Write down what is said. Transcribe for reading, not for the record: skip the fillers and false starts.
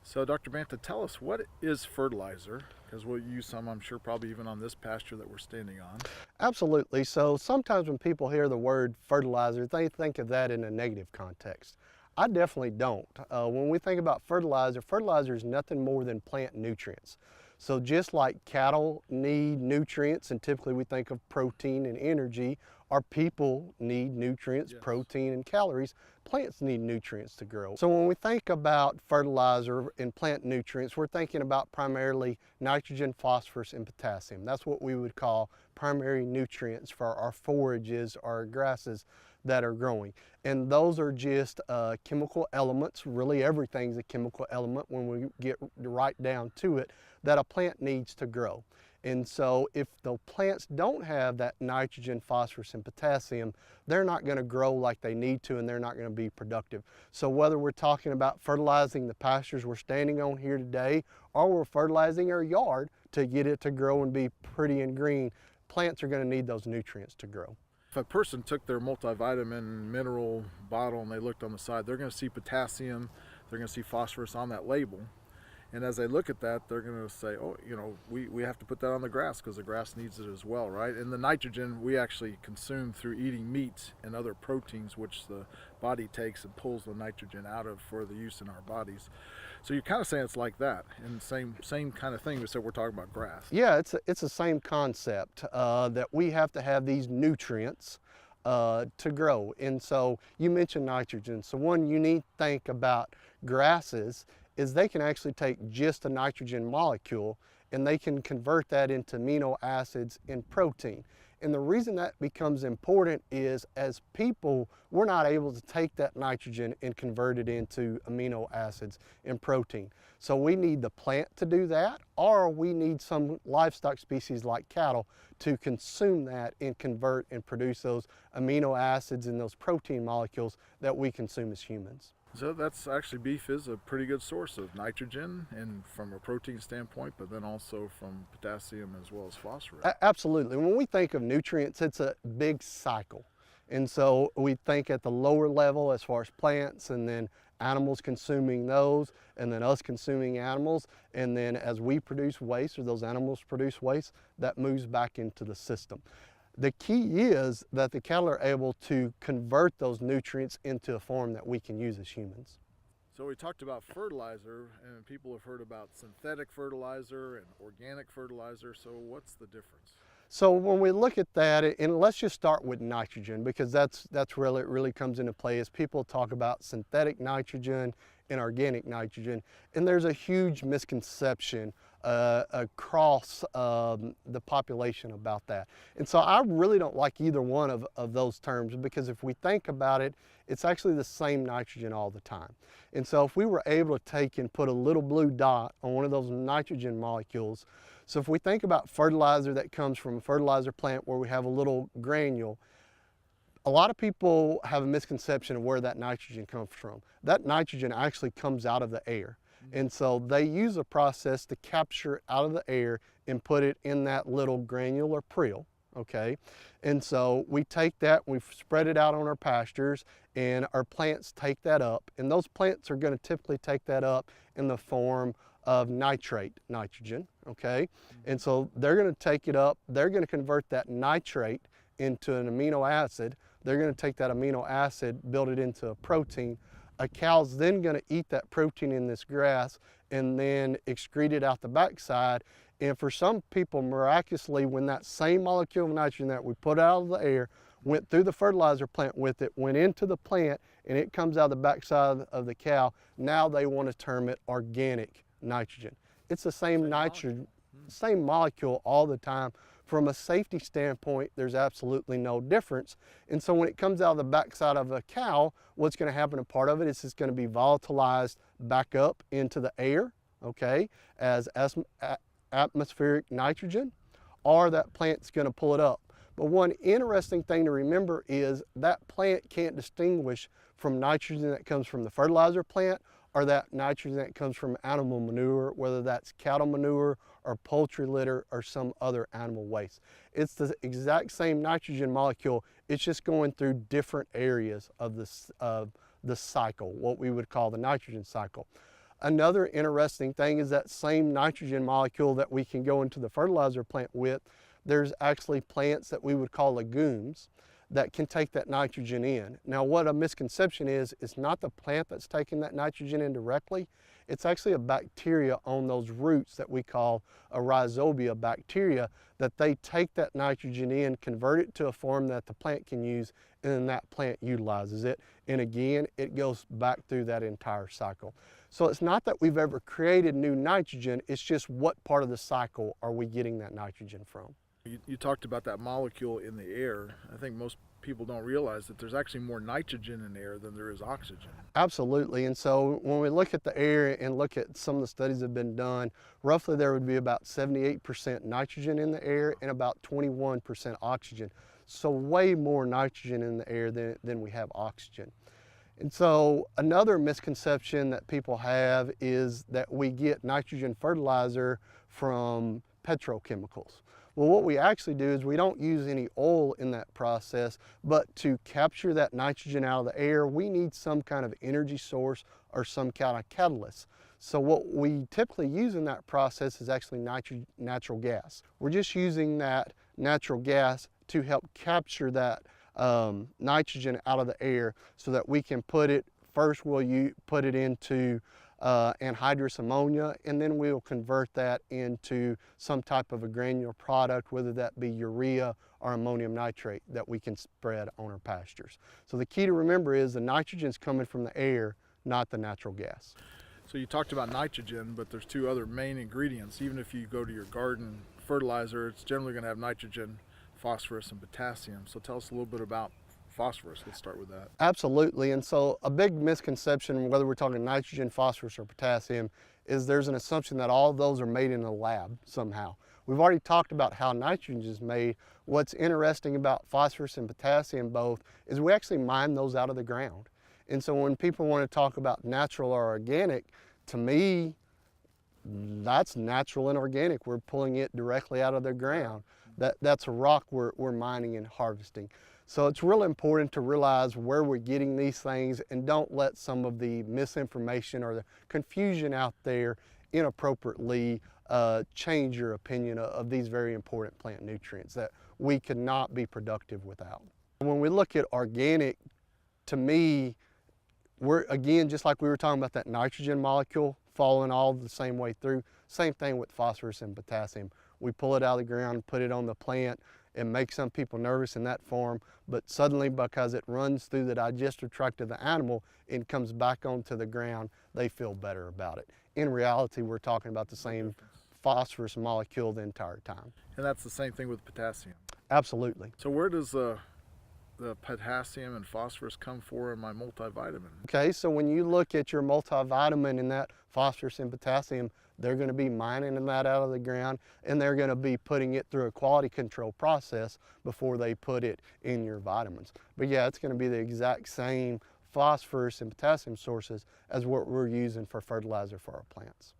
So, Dr. Banta, tell us, what is fertilizer? Because we'll use some, I'm sure, probably even on this pasture that we're standing on. Absolutely. So sometimes when people hear the word fertilizer, they think of that in a negative context. I definitely don't. When we think about fertilizer, fertilizer is nothing more than plant nutrients. So just like cattle need nutrients, and typically we think of protein and energy, our people need nutrients, Yes. protein and calories. Plants need nutrients to grow. So when we think about fertilizer and plant nutrients, we're thinking about primarily nitrogen, phosphorus, and potassium. That's what we would call primary nutrients for our forages, our grasses that are growing. And those are just chemical elements. Really everything's a chemical element when we get right down to it, that a plant needs to grow. And so if the plants don't have that nitrogen, phosphorus, and potassium, they're not going to grow like they need to, and they're not going to be productive. So whether we're talking about fertilizing the pastures we're standing on here today, or we're fertilizing our yard to get it to grow and be pretty and green, plants are going to need those nutrients to grow. If a person took their multivitamin mineral bottle and they looked on the side, they're going to see potassium, they're going to see phosphorus on that label. And as they look at that, they're going to say, oh, you know, we have to put that on the grass because the grass needs it as well, right? And the nitrogen we actually consume through eating meat and other proteins, which the body takes and pulls the nitrogen out of for the use in our bodies. So you're kind of saying it's like that, and same kind of thing, except we're talking about grass. Yeah, it's the same concept that we have to have these nutrients to grow. And so you mentioned nitrogen. So one unique thing about grasses is they can actually take just a nitrogen molecule and they can convert that into amino acids and protein. And the reason that becomes important is, as people, we're not able to take that nitrogen and convert it into amino acids and protein. So we need the plant to do that, or we need some livestock species like cattle to consume that and convert and produce those amino acids and those protein molecules that we consume as humans. So that's actually, beef is a pretty good source of nitrogen, and from a protein standpoint, but then also from potassium as well as phosphorus. Absolutely. When we think of nutrients, it's a big cycle. And so we think at the lower level as far as plants, and then animals consuming those, and then us consuming animals. And then as we produce waste, or those animals produce waste, that moves back into the system. The key is that the cattle are able to convert those nutrients into a form that we can use as humans. So we talked about fertilizer, and people have heard about synthetic fertilizer and organic fertilizer. So what's the difference? So when we look at that, and let's just start with nitrogen, because that's really, it really comes into play as people talk about synthetic nitrogen and organic nitrogen. And there's a huge misconception across the population about that. And so I really don't like either one of those terms, because if we think about it, it's actually the same nitrogen all the time. And so if we were able to take and put a little blue dot on one of those nitrogen molecules, so if we think about fertilizer that comes from a fertilizer plant where we have a little granule, a lot of people have a misconception of where that nitrogen comes from. That nitrogen actually comes out of the air. And so they use a process to capture it out of the air and put it in that little granular prill, okay? And so we take that, we spread it out on our pastures, and our plants take that up. And those plants are going to typically take that up in the form of nitrate nitrogen, okay? And so they're going to take it up, they're going to convert that nitrate into an amino acid. They're going to take that amino acid, build it into a protein. A cow's then going to eat that protein in this grass and then excrete it out the backside. And for some people, miraculously, when that same molecule of nitrogen that we put out of the air went through the fertilizer plant with it, went into the plant, and it comes out the backside of the cow, now they want to term it organic nitrogen. It's the same nitrogen, same molecule all the time. From a safety standpoint, there's absolutely no difference. And so when it comes out of the backside of a cow, what's going to happen, a part of it is it's going to be volatilized back up into the air, okay, as atmospheric nitrogen, or that plant's going to pull it up. But one interesting thing to remember is that plant can't distinguish from nitrogen that comes from the fertilizer plant or that nitrogen that comes from animal manure, whether that's cattle manure or poultry litter or some other animal waste. It's the exact same nitrogen molecule, it's just going through different areas of the cycle, what we would call the nitrogen cycle. Another interesting thing is that same nitrogen molecule that we can go into the fertilizer plant with, there's actually plants that we would call legumes that can take that nitrogen in. Now what a misconception is, it's not the plant that's taking that nitrogen in directly, it's actually a bacteria on those roots that we call a rhizobia bacteria, that they take that nitrogen in, convert it to a form that the plant can use, and then that plant utilizes it. And again, it goes back through that entire cycle. So it's not that we've ever created new nitrogen, it's just what part of the cycle are we getting that nitrogen from. You talked about that molecule in the air. I think most people don't realize that there's actually more nitrogen in the air than there is oxygen. Absolutely, and so when we look at the air and look at some of the studies that have been done, roughly there would be about 78% nitrogen in the air and about 21% oxygen. So way more nitrogen in the air than we have oxygen. And so another misconception that people have is that we get nitrogen fertilizer from petrochemicals. Well, what we actually do is we don't use any oil in that process, but to capture that nitrogen out of the air, we need some kind of energy source or some kind of catalyst. So what we typically use in that process is actually natural gas. We're just using that natural gas to help capture that nitrogen out of the air so that we can put it, first we'll put it into anhydrous ammonia, and then we'll convert that into some type of a granular product, whether that be urea or ammonium nitrate that we can spread on our pastures. So the key to remember is the nitrogen's coming from the air, not the natural gas. So you talked about nitrogen, but there's two other main ingredients. Even if you go to your garden fertilizer, it's generally going to have nitrogen, phosphorus, and potassium. So tell us a little bit about phosphorus. Let's start with that. Absolutely, and so a big misconception, whether we're talking nitrogen, phosphorus, or potassium, is there's an assumption that all of those are made in a lab somehow. We've already talked about how nitrogen is made. What's interesting about phosphorus and potassium both is we actually mine those out of the ground. And so when people want to talk about natural or organic, to me, that's natural and organic. We're pulling it directly out of the ground. That's a rock we're mining and harvesting. So it's really important to realize where we're getting these things and don't let some of the misinformation or the confusion out there inappropriately change your opinion of these very important plant nutrients that we cannot be productive without. When we look at organic, to me, we're again, just like we were talking about that nitrogen molecule following all the same way through, same thing with phosphorus and potassium. We pull it out of the ground, put it on the plant. It makes some people nervous in that form, but suddenly because it runs through the digestive tract of the animal and comes back onto the ground, they feel better about it. In reality, we're talking about the same phosphorus molecule the entire time. And that's the same thing with potassium. Absolutely. So where does the potassium and phosphorus come for in my multivitamin? Okay, so when you look at your multivitamin and that phosphorus and potassium, they're going to be mining that out of the ground, and they're going to be putting it through a quality control process before they put it in your vitamins. But yeah, it's going to be the exact same phosphorus and potassium sources as what we're using for fertilizer for our plants.